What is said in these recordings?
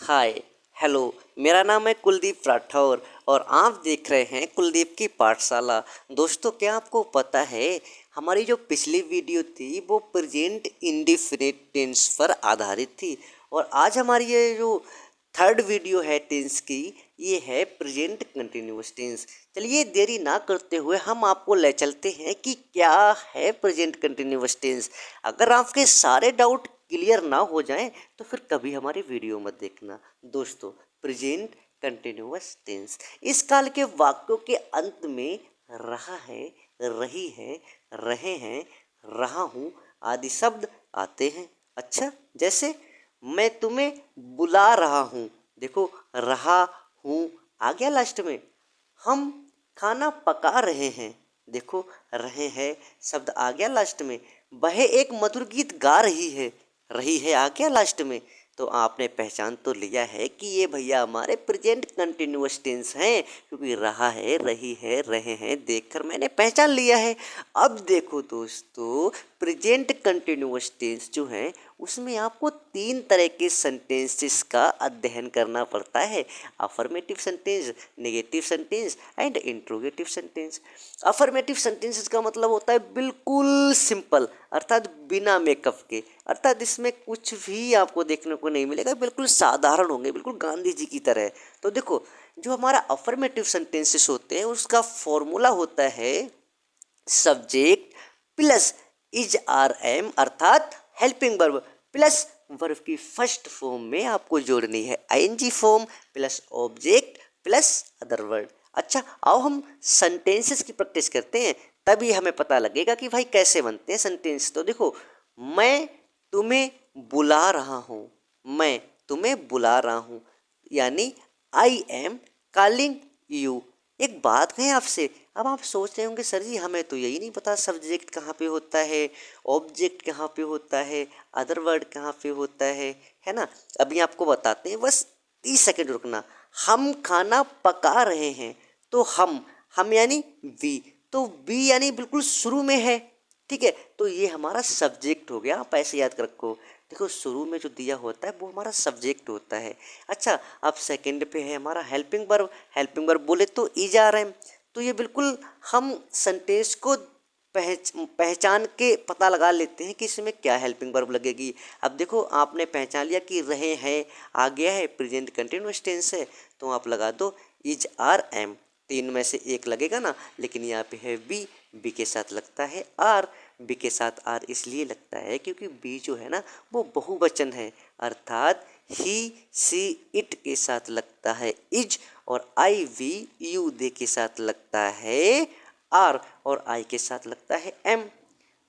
Hi hello. मेरा नाम है कुलदीप राठौर और आप देख रहे हैं कुलदीप की पाठशाला। दोस्तों, क्या आपको पता है हमारी जो पिछली वीडियो थी वो प्रेजेंट इंडेफिनिट टेंस पर आधारित थी और आज हमारी ये जो थर्ड वीडियो है टेंस की, ये है प्रेजेंट कंटिन्यूअस टेंस। चलिए देरी ना करते हुए हम आपको ले चलते हैं कि क्या है प्रेजेंट कंटिन्यूअस टेंस। अगर आपके सारे डाउट क्लियर ना हो जाएं तो फिर कभी हमारी वीडियो मत देखना। दोस्तों, प्रेजेंट कंटिन्यूअस टेंस इस काल के वाक्यों के अंत में रहा है, रही है, रहे हैं, रहा हूँ आदि शब्द आते हैं। अच्छा, जैसे मैं तुम्हें बुला रहा हूँ, देखो रहा हूँ आ गया लास्ट में। हम खाना पका रहे हैं, देखो रहे हैं शब्द आ गया लास्ट में। वह एक मधुर गीत गा रही है आ गया लास्ट में। तो आपने पहचान तो लिया है कि ये भैया हमारे प्रेजेंट कंटिन्यूअस टेंस हैं, क्योंकि रहा है, रही है, रहे हैं देखकर मैंने पहचान लिया है। अब देखो दोस्तों, प्रेजेंट कंटिन्यूअस टेंस जो है उसमें आपको तीन तरह के सेंटेंसेस का अध्ययन करना पड़ता है: affirmative sentence, negative sentence and interrogative sentence. Affirmative sentences का मतलब होता है बिल्कुल सिंपल, अर्थात बिना मेकअप के, अर्थात इसमें कुछ भी आपको देखने को नहीं मिलेगा, बिल्कुल साधारण होंगे, बिल्कुल गांधी जी की तरह। तो देखो, जो हमारा अफर्मेटिव सेंटेंसेस होते हैं उसका फॉर्मूला होता है subject plus is are am, अर्थात हेल्पिंग वर्ब प्लस वर्ब की फर्स्ट फॉर्म में आपको जोड़नी है ING form plus object plus other word. अच्छा, आओ हम सेंटेंसेस की प्रैक्टिस करते हैं, तभी हमें पता लगेगा कि भाई कैसे बनते हैं सेंटेंस। तो देखो, मैं तुम्हें बुला रहा हूँ, मैं तुम्हें बुला रहा हूँ, यानी आई एम कॉलिंग यू। एक बात कहें आपसे, अब आप सोच रहे होंगे सर जी हमें तो यही नहीं पता सब्जेक्ट कहाँ पे होता है, ऑब्जेक्ट कहाँ पे होता है, अदर वर्ड कहाँ पे होता है ना। अभी आपको बताते हैं, बस 30 सेकंड रुकना। हम खाना पका रहे हैं, तो हम यानी वी, तो वी यानी बिल्कुल शुरू में है, ठीक है। तो ये हमारा सब्जेक्ट हो गया, आप ऐसे याद रखो। देखो, शुरू में जो दिया होता है वो हमारा सब्जेक्ट होता है। अच्छा, अब सेकंड पे है हमारा हेल्पिंग वर्ब। हेल्पिंग वर्ब बोले तो इज आर एम। तो ये बिल्कुल हम सेंटेंस को पहचान के पता लगा लेते हैं कि इसमें क्या हेल्पिंग वर्ब लगेगी। अब देखो, आपने पहचान लिया कि रहे हैं आ गया है, प्रेजेंट कंटिन्यूअस टेंस है, तो आप लगा दो इज आर एम। तीन में से एक लगेगा ना, लेकिन यहाँ पे है बी, बी के साथ लगता है आर। बी के साथ आर इसलिए लगता है क्योंकि बी जो है ना वो बहुवचन है, अर्थात ही सी इट के साथ लगता है इज, और आई वी यू दे के साथ लगता है आर, और आई के साथ लगता है एम।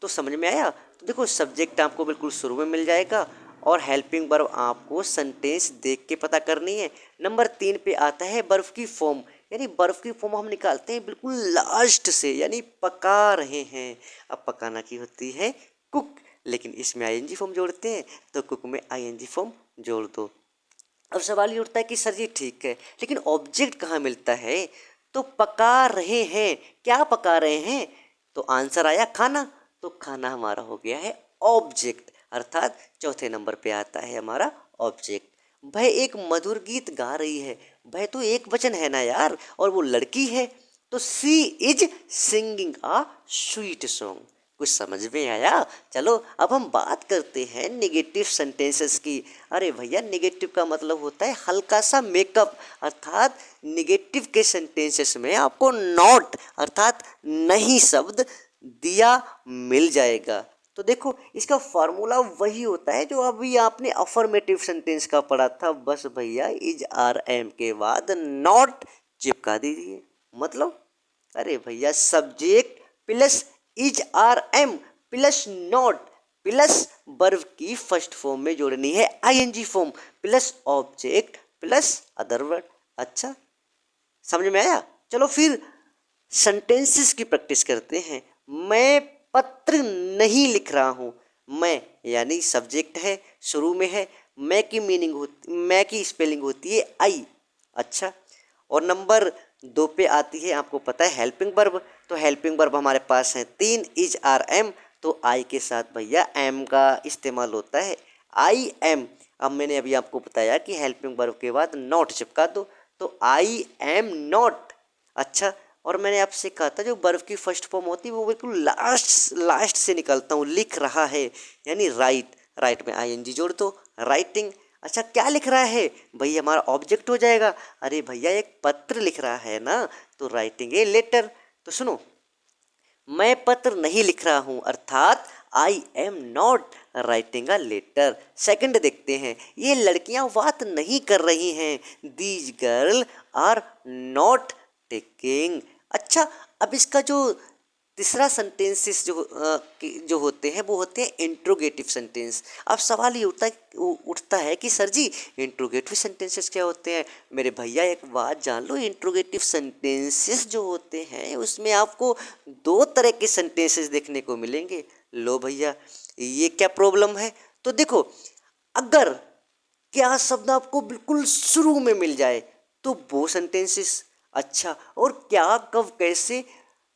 तो समझ में आया। तो देखो, सब्जेक्ट आपको बिल्कुल शुरू में मिल जाएगा और हेल्पिंग वर्ब आपको सेंटेंस देख के पता करनी है। नंबर 3 पे आता है बर्फ की फॉर्म, यानी बर्फ की फॉर्म हम निकालते हैं बिल्कुल लास्ट से, यानी पका रहे हैं। अब पकाना की होती है कुक, लेकिन इसमें आईएनजी फॉर्म जोड़ते हैं, तो कुक में आईएनजी फॉर्म जोड़ दो। अब सवाल ये उठता है कि सर जी ठीक है, लेकिन ऑब्जेक्ट कहाँ मिलता है? तो पका रहे हैं, क्या पका रहे हैं? तो आंसर आया खाना, तो खाना हमारा हो गया है ऑब्जेक्ट, अर्थात चौथे नंबर पे आता है हमारा ऑब्जेक्ट। वह एक मधुर गीत गा रही है, वह तो एक वचन है ना यार, और वो लड़की है, तो she is singing a sweet song. कुछ समझ में आया? चलो अब हम बात करते हैं नेगेटिव सेंटेंसेस की। अरे भैया, नेगेटिव का मतलब होता है हल्का सा मेकअप, अर्थात नेगेटिव के सेंटेंसेस में आपको नॉट अर्थात नहीं शब्द दिया मिल जाएगा। तो देखो, इसका फॉर्मूला वही होता है जो अभी आपने अफर्मेटिव सेंटेंस का पढ़ा था, बस भैया इज आर एम के बाद नॉट चिपका दीजिए। मतलब, अरे भैया, subject plus is are am plus not plus verb की फर्स्ट फॉर्म में जोड़नी है ING form plus object plus other word. अच्छा, समझ में आया? चलो फिर सेंटेंसेस की प्रैक्टिस करते हैं। मैं पत्र नहीं लिख रहा हूँ, मैं यानी सब्जेक्ट है, शुरू में है। मैं की स्पेलिंग होती है आई। अच्छा, और नंबर 2 पे आती है, आपको पता है, हेल्पिंग वर्ब। तो हेल्पिंग वर्ब हमारे पास है 3, इज आर एम, तो आई के साथ भैया एम का इस्तेमाल होता है, आई एम, अब मैंने अभी आपको बताया कि हेल्पिंग वर्ब के बाद नॉट चिपका दो, तो आई एम नॉट। अच्छा, और मैंने आपसे कहा था जो वर्ब की फर्स्ट फॉर्म होती है वो बिल्कुल लास्ट से निकलता हूँ, लिख रहा है, यानी राइट। राइट में आईएनजी जोड़ दो, राइटिंग। अच्छा, क्या लिख रहा है भाई, हमारा ऑब्जेक्ट हो जाएगा। अरे भैया एक पत्र लिख रहा है ना, तो राइटिंग ए लेटर। तो सुनो, मैं पत्र नहीं लिख रहा हूँ, अर्थात I am not writing a letter. Second देखते हैं, ये लड़कियां बात नहीं कर रही हैं, these girl are not talking. अच्छा, अब इसका जो तीसरा सेंटेंसेस जो होते हैं वो होते हैं इंट्रोगेटिव सेंटेंस। अब सवाल ये उठता है कि सर जी इंट्रोगेटिव सेंटेंसेस क्या होते हैं। मेरे भैया एक बात जान लो, इंट्रोगेटिव सेंटेंसेस जो होते हैं उसमें आपको दो तरह के सेंटेंसेस देखने को मिलेंगे। लो भैया, ये क्या प्रॉब्लम है? तो देखो, अगर क्या शब्द आपको बिल्कुल शुरू में मिल जाए तो वो सेंटेंसेस। अच्छा, और क्या कब कैसे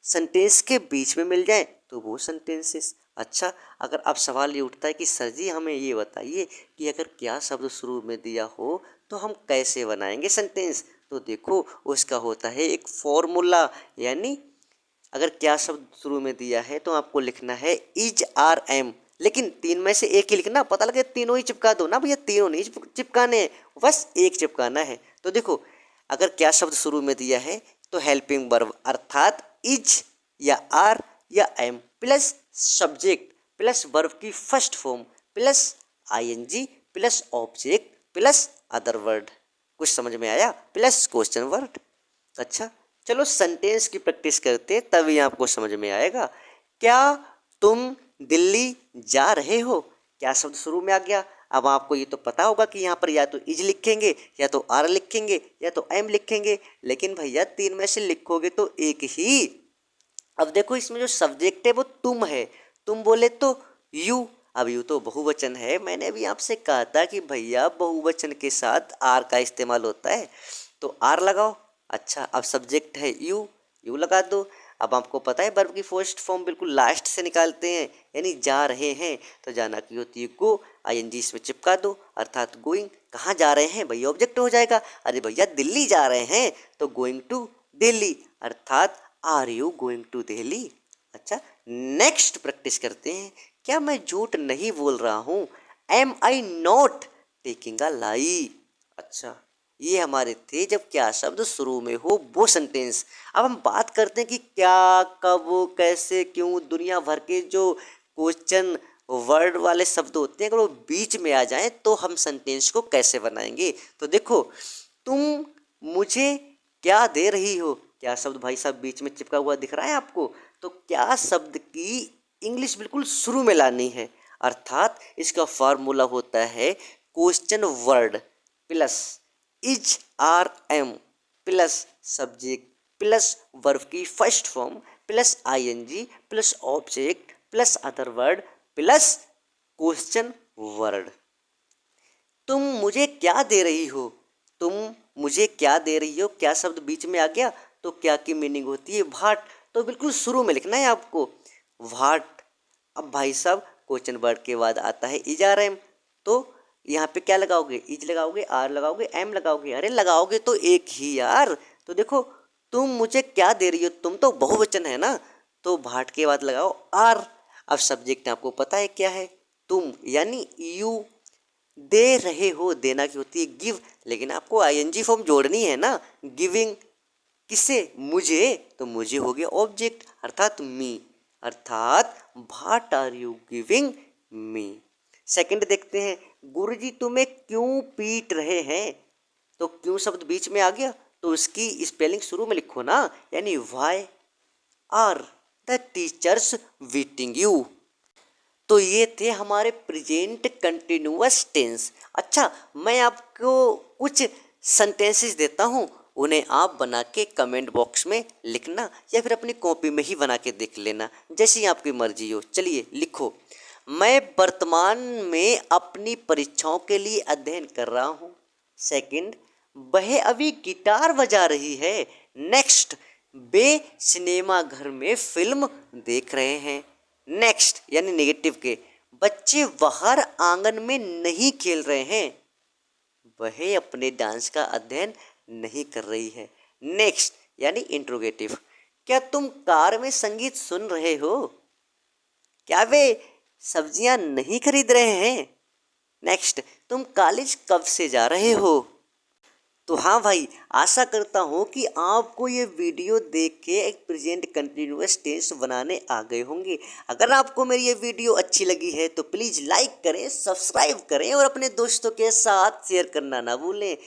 सेंटेंस के बीच में मिल जाए तो वो सेंटेंसेस। अच्छा, अगर अब सवाल ये उठता है कि सर जी हमें ये बताइए कि अगर क्या शब्द शुरू में दिया हो तो हम कैसे बनाएंगे सेंटेंस। तो देखो, उसका होता है एक फॉर्मूला, यानी अगर क्या शब्द शुरू में दिया है तो आपको लिखना है इज आर एम, लेकिन तीन में से एक ही लिखना। पता लगे तीनों ही चिपका दो ना भैया, तीनों नहीं चिपकाने हैं, बस एक चिपकाना है। तो देखो, अगर क्या शब्द शुरू में दिया है तो हेल्पिंग वर्ब अर्थात इज या आर या am plus subject plus verb की first form plus ING plus object plus other word. कुछ समझ में आया? Plus question word. अच्छा, चलो सेंटेंस की प्रैक्टिस करते तभी आपको समझ में आएगा। क्या तुम दिल्ली जा रहे हो? क्या शब्द शुरू में आ गया? अब आपको ये तो पता होगा कि यहाँ पर या तो इज लिखेंगे या तो आर लिखेंगे या तो एम लिखेंगे, लेकिन भैया तीन में से लिखोगे तो एक ही। अब देखो, इसमें जो सब्जेक्ट है वो तुम है, तुम बोले तो यू। अब यू तो बहुवचन है, मैंने अभी आपसे कहा था कि भैया बहुवचन के साथ आर का इस्तेमाल होता है, तो आर लगाओ। अच्छा, अब सब्जेक्ट है यू, यू लगा दो। अब आपको पता है वर्ब की फर्स्ट फॉर्म बिल्कुल लास्ट से निकालते हैं, यानी जा रहे हैं तो जाना की होती है गो, आईएनजी इसमें चिपका दो, अर्थात गोइंग। कहाँ जा रहे हैं भैया, ऑब्जेक्ट हो जाएगा। अरे भैया दिल्ली जा रहे हैं तो गोइंग टू दिल्ली, अर्थात are you going to Delhi. अच्छा, नेक्स्ट प्रैक्टिस करते हैं। क्या मैं झूठ नहीं बोल रहा हूँ? Am I not taking a lie. अच्छा, ये हमारे थे जब क्या शब्द शुरू में हो वो सेंटेंस। अब हम बात करते हैं कि क्या, कब, कैसे, क्यों, दुनिया भर के जो क्वेश्चन वर्ड वाले शब्द होते हैं अगर वो बीच में आ जाएं तो हम सेंटेंस को कैसे बनाएंगे। तो देखो, तुम मुझे क्या दे रही हो? क्या शब्द भाई साहब बीच में चिपका हुआ दिख रहा है आपको? तो क्या शब्द की इंग्लिश बिल्कुल शुरू में लानी है, अर्थात इसका फार्मूला होता है question word plus is are am plus subject plus verb की first form plus ING plus object plus other word plus question word. तुम मुझे क्या दे रही हो? तुम मुझे क्या दे रही हो, क्या शब्द बीच में आ गया तो क्या की मीनिंग होती है व्हाट, तो बिल्कुल शुरू में लिखना है आपको व्हाट। अब भाई साहब क्वेश्चन वर्ड के बाद आता है इज आर एम, तो यहाँ पे क्या लगाओगे? इज लगाओगे, आर लगाओगे, एम लगाओगे? अरे लगाओगे तो एक ही यार। तो देखो, तुम मुझे क्या दे रही हो, तुम तो बहुवचन है ना, तो भाट के बाद लगाओ आर। अब सब्जेक्ट आपको पता है क्या है, तुम, यानी यू। दे रहे हो, देना की होती है गिव, लेकिन आपको आईएनजी फॉर्म जोड़नी है ना, गिविंग। किसे? मुझे, तो मुझे हो गया ऑब्जेक्ट अर्थात मी, अर्थात what are you giving me. Second देखते हैं, गुरुजी तुम्हें क्यों पीट रहे हैं? तो क्यों शब्द बीच में आ गया तो उसकी स्पेलिंग शुरू में लिखो ना, यानी why are the teachers beating you. तो ये थे हमारे प्रेजेंट कंटिन्यूअस टेंस। अच्छा, मैं आपको कुछ सेंटेंसेस देता हूँ, उन्हें आप बना के कमेंट बॉक्स में लिखना या फिर अपनी कॉपी में ही बना के देख लेना, जैसी आपकी मर्जी हो। चलिए लिखो, मैं वर्तमान में अपनी परीक्षाओं के लिए अध्ययन कर रहा हूँ। सेकंड, वह अभी गिटार बजा रही है। नेक्स्ट, वे सिनेमा घर में फिल्म देख रहे हैं। नेक्स्ट, यानी नेगेटिव के, बच्चे बाहर आंगन में नहीं खेल रहे हैं, वह अपने डांस का अध्ययन नहीं कर रही है। नेक्स्ट यानी इंट्रोगेटिव, क्या तुम कार में संगीत सुन रहे हो? क्या वे सब्जियां नहीं खरीद रहे हैं? नेक्स्ट, तुम कॉलेज कब से जा रहे हो? तो हाँ भाई, आशा करता हूँ कि आपको ये वीडियो देख के एक प्रेजेंट कंटिन्यूअस टेंस बनाने आ गए होंगे। अगर आपको मेरी ये वीडियो अच्छी लगी है तो प्लीज़ लाइक करें, सब्सक्राइब करें और अपने दोस्तों के साथ शेयर करना ना भूलें।